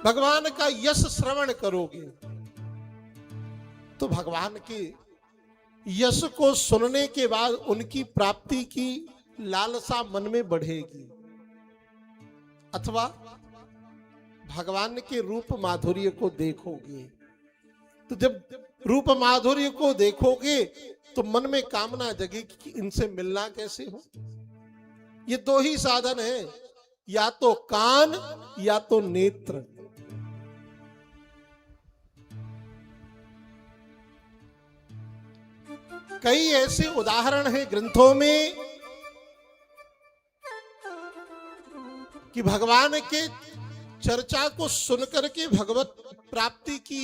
भगवान का यश श्रवण करोगे तो भगवान के यश को सुनने के बाद उनकी प्राप्ति की लालसा मन में बढ़ेगी, अथवा भगवान के रूप माधुर्य को देखोगे। तो जब रूप माधुर्य को देखोगे तो मन में कामना जगेगी कि इनसे मिलना कैसे हो। ये दो ही साधन है, या तो कान या तो नेत्र। कई ऐसे उदाहरण हैं ग्रंथों में कि भगवान के चर्चा को सुनकर के भगवत प्राप्ति की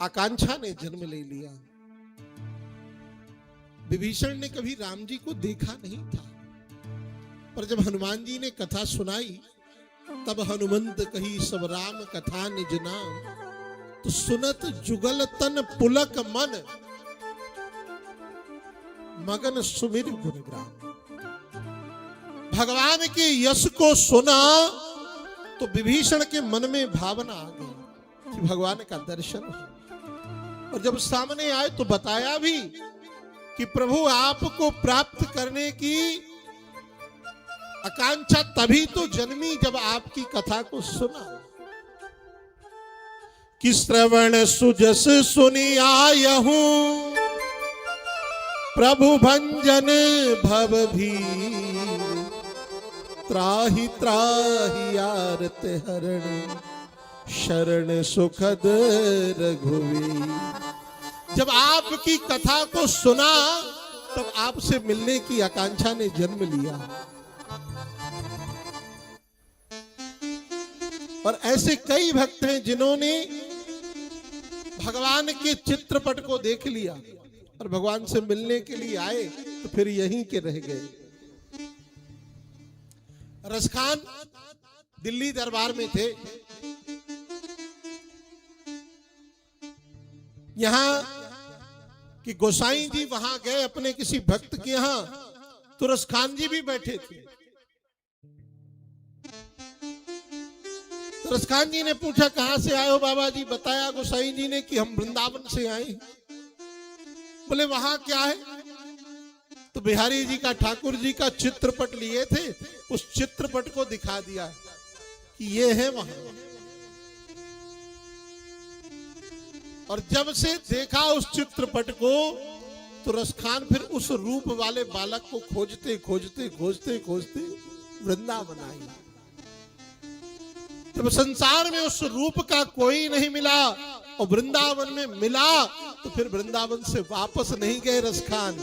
आकांक्षा ने जन्म ले लिया। विभीषण ने कभी राम जी को देखा नहीं था, पर जब हनुमान जी ने कथा सुनाई तब हनुमंत कही सब राम कथा निज नाम, तो सुनत जुगल तन पुलक मन, मगन सुमिर गुणग्राम। भगवान के यश को सुना तो विभीषण के मन में भावना आ गई कि भगवान का दर्शन हो। और जब सामने आए तो बताया भी कि प्रभु आपको प्राप्त करने की आकांक्षा तभी तो जन्मी जब आपकी कथा को सुना। कि श्रवण सुजस सुनी आयहूं, प्रभु भंजन भव भीर, त्राहि त्राहि आरत हरण, शरण सुखद रघुवीर। जब आपकी कथा को सुना तब आपसे मिलने की आकांक्षा ने जन्म लिया। और ऐसे कई भक्त हैं जिन्होंने भगवान के चित्रपट को देख लिया और भगवान से मिलने के लिए आए तो फिर यहीं के रह गए। रसखान दिल्ली दरबार में थे। यहां कि गोसाई जी वहां गए अपने किसी भक्त के यहां, तो रसखान जी भी बैठे थे। तो रसखान जी ने पूछा कहां से आए हो बाबा जी। बताया गोसाई जी ने कि हम वृंदावन से आए। बोले वहां क्या है। तो बिहारी जी का ठाकुर जी का चित्रपट लिए थे, उस चित्रपट को दिखा दिया कि ये है वहां। और जब से देखा उस चित्रपट को तो रसखान फिर उस रूप वाले बालक को खोजते खोजते खोजते खोजते वृंदावन आई। जब संसार में उस रूप का कोई नहीं मिला और वृंदावन में मिला तो फिर वृंदावन से वापस नहीं गए रसखान,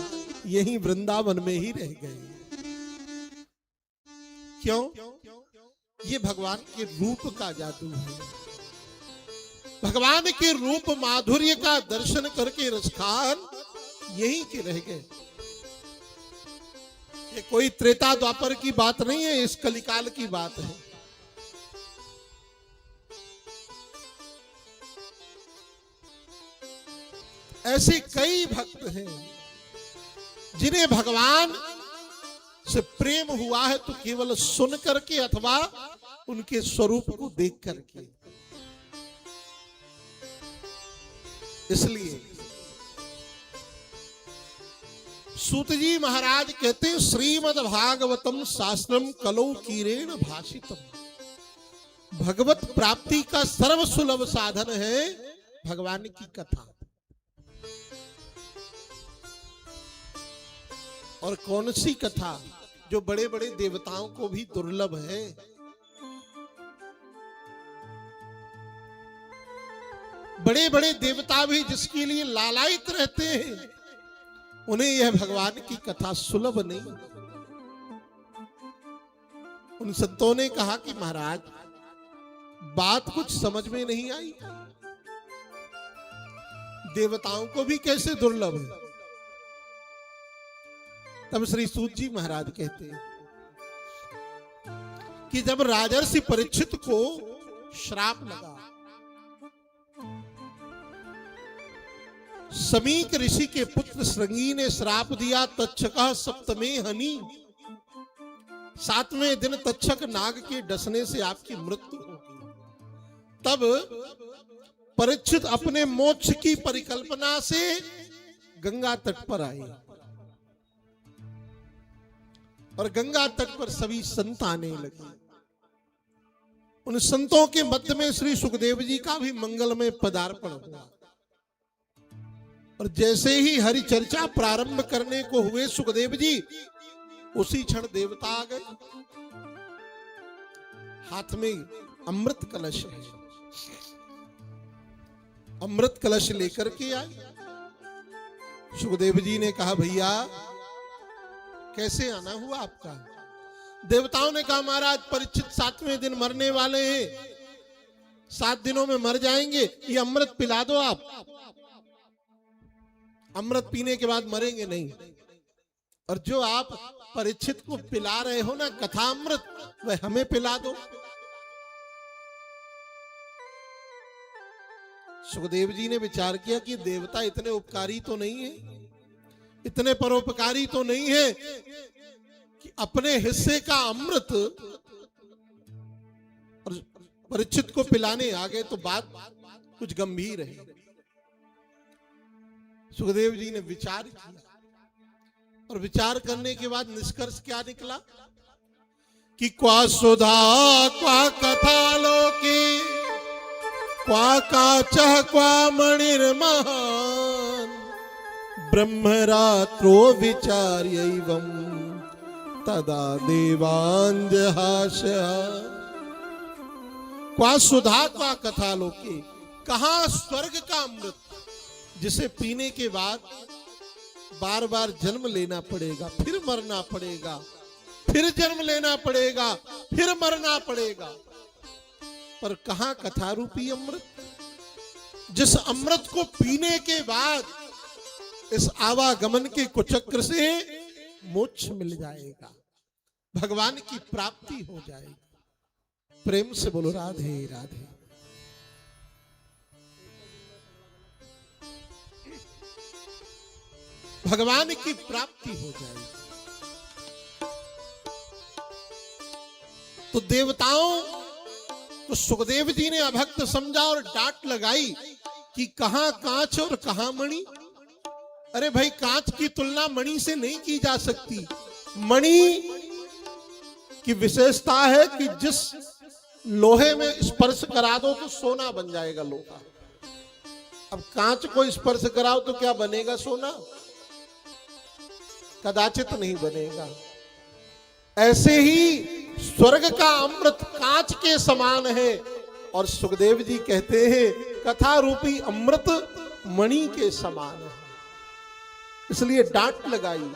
यहीं वृंदावन में ही रह गए। क्यों? ये भगवान के रूप का जादू है। भगवान के रूप माधुर्य का दर्शन करके रसखान यहीं के रह गए। ये कोई त्रेता द्वापर की बात नहीं है, इस कलिकाल की बात है। ऐसे कई भक्त हैं जिन्हें भगवान से प्रेम हुआ है तो केवल सुन करके अथवा उनके स्वरूप को देख करके। इसलिए सूत जी महाराज कहते हैं श्रीमद् भागवतम शास्त्रम कलौ कीरेण भाषितम। भगवत प्राप्ति का सर्वसुलभ साधन है भगवान की कथा। और कौन सी कथा जो बड़े बड़े देवताओं को भी दुर्लभ है। बड़े बड़े देवता भी जिसके लिए लालायित रहते हैं, उन्हें यह भगवान की कथा सुलभ नहीं। उन संतों ने कहा कि महाराज बात कुछ समझ में नहीं आई, देवताओं को भी कैसे दुर्लभ है। तब श्री सूत जी महाराज कहते हैं कि जब राजर्षि परीक्षित को श्राप लगा, समीक ऋषि के पुत्र श्रृंगी ने श्राप दिया तक्षकः सप्तमे हनि, 7वें दिन तक्षक नाग के डसने से आपकी मृत्यु होगी। तब परीक्षित अपने मोक्ष की परिकल्पना से गंगा तट पर आए और गंगा तट पर सभी संत आने लगे। उन संतों के मध्य में श्री सुखदेव जी का भी मंगलमय पदार्पण हुआ। और जैसे ही हरि चर्चा प्रारंभ करने को हुए सुखदेव जी, उसी क्षण देवता आ गए। हाथ में अमृत कलश है, अमृत कलश लेकर के आए। सुखदेव जी ने कहा, भैया कैसे आना हुआ आपका? देवताओं ने कहा, महाराज परीक्षित 7वें दिन मरने वाले हैं, 7 दिनों में मर जाएंगे, ये अमृत पिला दो आप। अमृत पीने के बाद मरेंगे नहीं। और जो आप परीक्षित को पिला रहे हो ना कथा अमृत, वह हमें पिला दो। सुखदेव जी ने विचार किया कि देवता इतने उपकारी तो नहीं है, इतने परोपकारी तो नहीं है कि अपने हिस्से का अमृत और परीक्षित को पिलाने आ गए, तो बात कुछ गंभीर है। सुखदेव जी ने विचार किया और विचार करने के बाद निष्कर्ष क्या निकला कि क्वा सुधा क्वा कथा लोके क्वा काचः क्वा मणिर्महान् ब्रह्मरात्रो विचार्यैवं तदा देवान् जहास्या। क्वा सुधा क्वा कथा लोके, कहां स्वर्ग का अमृत जिसे पीने के बाद बार बार जन्म लेना पड़ेगा, फिर मरना पड़ेगा, फिर जन्म लेना पड़ेगा, फिर मरना पड़ेगा, पर कहां कथा रूपी अमृत, जिस अमृत को पीने के बाद इस आवागमन के कुचक्र से मोक्ष मिल जाएगा, भगवान की प्राप्ति हो जाएगी। प्रेम से बोलो राधे राधे। भगवान की प्राप्ति हो जाएगी। तो देवताओं को सुखदेव जी ने अभक्त समझा और डांट लगाई कि कहां कांच और कहां मणि। अरे भाई, कांच की तुलना मणि से नहीं की जा सकती। मणि की विशेषता है कि जिस लोहे में स्पर्श करा दो तो सोना बन जाएगा लोहा। अब कांच को स्पर्श कराओ तो क्या बनेगा? सोना कदाचित नहीं बनेगा। ऐसे ही स्वर्ग का अमृत कांच के समान है और सुखदेव जी कहते हैं कथा रूपी अमृत मणि के समान है। इसलिए डांट लगाई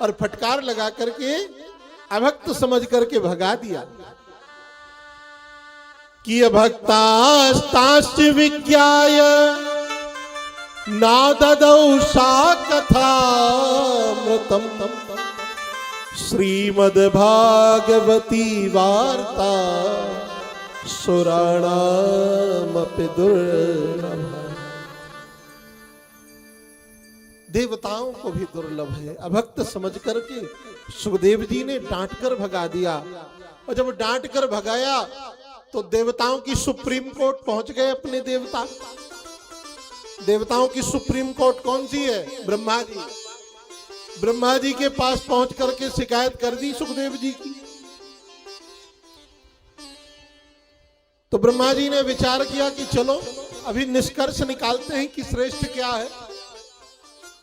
और फटकार लगा करके अभक्त समझ करके भगा दिया कि अभक्तास्ताश्च विज्ञाय ना ददौ सा कथामृतम् श्रीमद्भागवती वार्ता सुराणामपि दुर्लभ। देवताओं को भी दुर्लभ है। अभक्त समझ करके सुखदेव जी ने डांट कर भगा दिया। और जब डांट कर भगाया तो देवताओं की सुप्रीम कोर्ट पहुंच गए अपने देवता। देवताओं की सुप्रीम कोर्ट कौन सी है? ब्रह्मा जी। ब्रह्मा जी के पास पहुंच करके शिकायत कर दी सुखदेव जी की। तो ब्रह्मा जी ने विचार किया कि चलो अभी निष्कर्ष निकालते हैं कि श्रेष्ठ क्या है।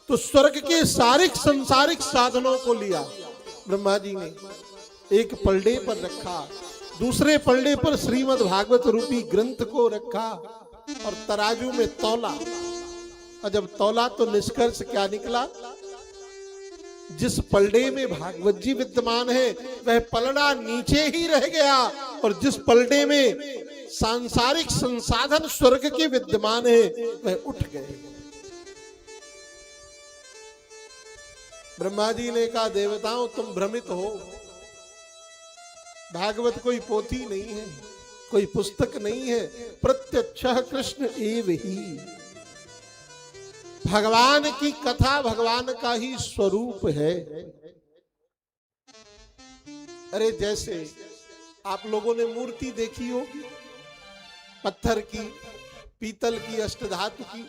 तो स्वर्ग के सारे संसारिक साधनों को लिया ब्रह्मा जी ने, एक पलड़े पर रखा, दूसरे पलड़े पर श्रीमद् भागवत रूपी ग्रंथ को रखा और तराजू में तौला। और जब तौला तो निष्कर्ष क्या निकला? जिस पलड़े में भागवत जी विद्यमान है वह पलड़ा नीचे ही रह गया और जिस पलड़े में सांसारिक संसाधन स्वर्ग के विद्यमान है वह उठ गए। ब्रह्मा जी ने कहा देवताओं तुम भ्रमित हो, भागवत कोई पोथी नहीं है, कोई पुस्तक नहीं है, प्रत्यक्षः कृष्ण एव ही। भगवान की कथा भगवान का ही स्वरूप है। अरे जैसे आप लोगों ने मूर्ति देखी होगी पत्थर की, पीतल की, अष्टधातु की,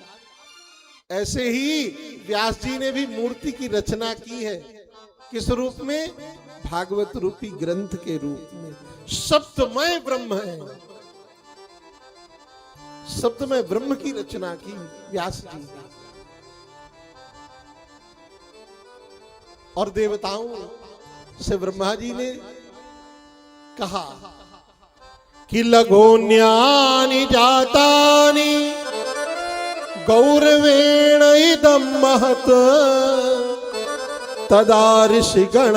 ऐसे ही व्यास जी ने भी मूर्ति की रचना की है। किस रूप में? भागवत रूपी ग्रंथ के रूप में। शब्दमय ब्रह्म है, शब्दमय ब्रह्म की रचना की व्यास जी ने। और देवताओं से ब्रह्मा जी ने कहा कि लघोन्यानि जातानि गौरवेण इदं महत् तदा ऋषिगण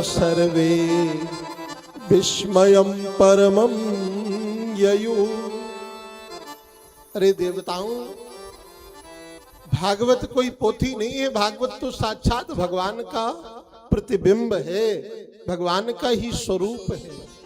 सर्वे विस्मयं परमं ययु। अरे देवताओं, भागवत कोई पोथी नहीं है, भागवत तो साक्षात भगवान का प्रतिबिंब है, भगवान का ही स्वरूप है।